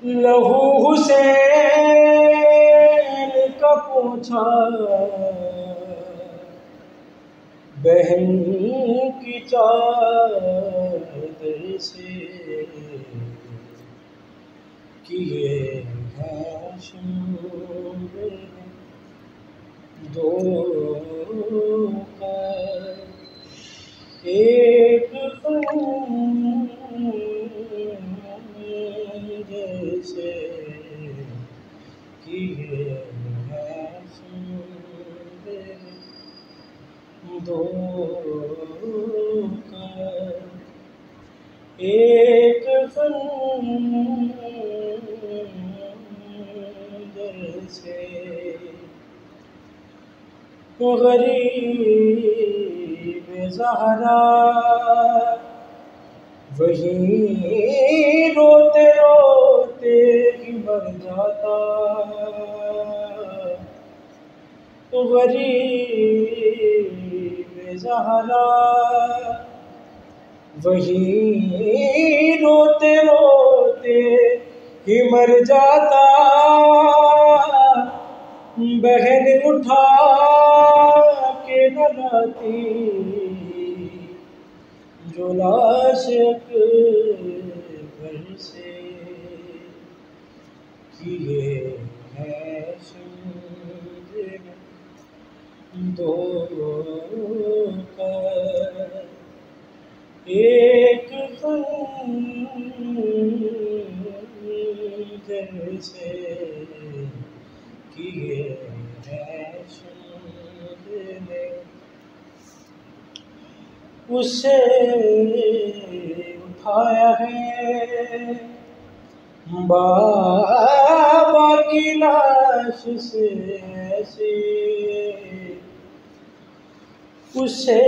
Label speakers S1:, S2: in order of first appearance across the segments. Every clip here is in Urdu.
S1: لہو حسین کا پوچھا بہن کی چادر سے کیے ہاشم دو کا ایک جیسے کیے ہاشم دو کا ایک جیسے غریب زہرا وہیں روتے روتے ہی مر جاتا غریب زہرا وہیں روتے روتے ہی مر جاتا بہن اٹھا کے نہ لاتی جو لاش اکبر سے کیے ہیں دو کا ایک جیسے کیے ہیں اسے اٹھایا ہے بابا کی لاش سے ایسے اسے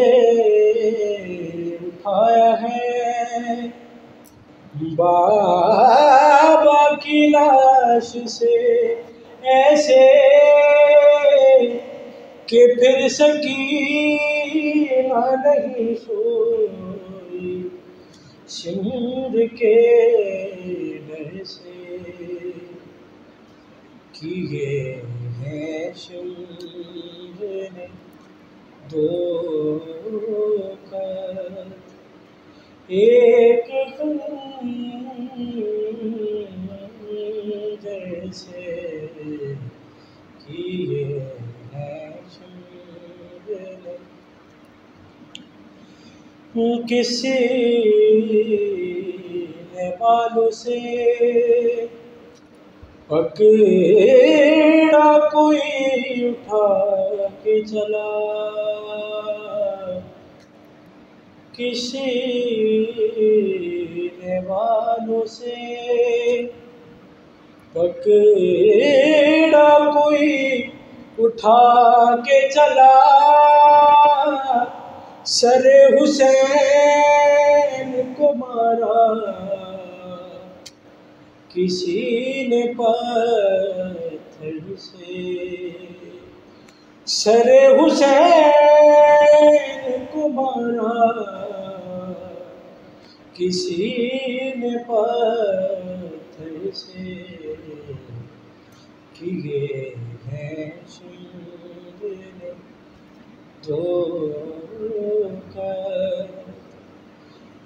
S1: اٹھایا ہے بابا کی لاش سے ایسے کہ پھر سکینہ نہیں سوئی سندھ کے ڈر سے کیے ہیں سندھ نے دو کا ایک جیسے کیے ہیں کسی نے بالوں سے پکڑا کوئی اٹھا کے چلا کسی نے بالوں سے پکڑا کوئی اٹھا کے چلا سر حسین کو مارا کسی نے پتھر سے سر حسین کو مارا کسی نے پتھر سے کیے ہیں سندھ نے دو کا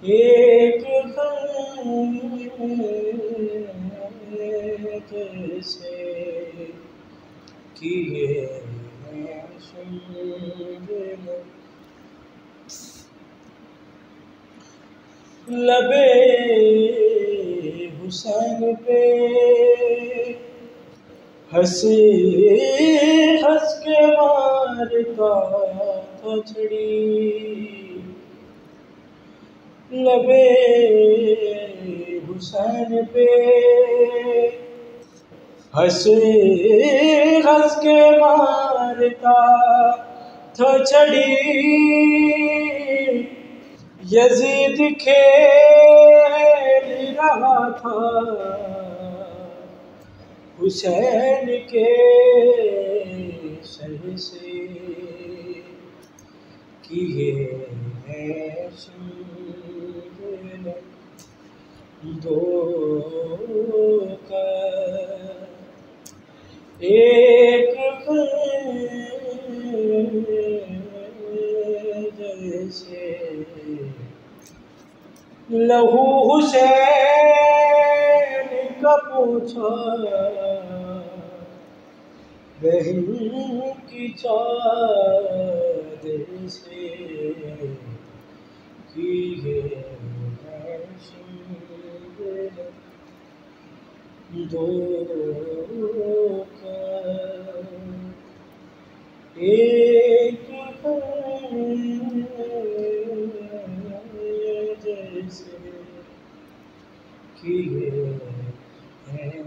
S1: ایک جیسے کیے ہیں سندھ نے لبے حسین پہ ہنسی ہنس کے مارتا تھا چھڑی لبے حسین پہ ہنسی ہنس کے مارتا تھا چھڑی یزید کھیل رہا تھا حسین کے سر سے کیے ہیں سندھ نے دو کا لہو حسین کا پوچھا بہن کی چادر سے کی ہے شمشیر دو کا ایک جیسے کیے ہیں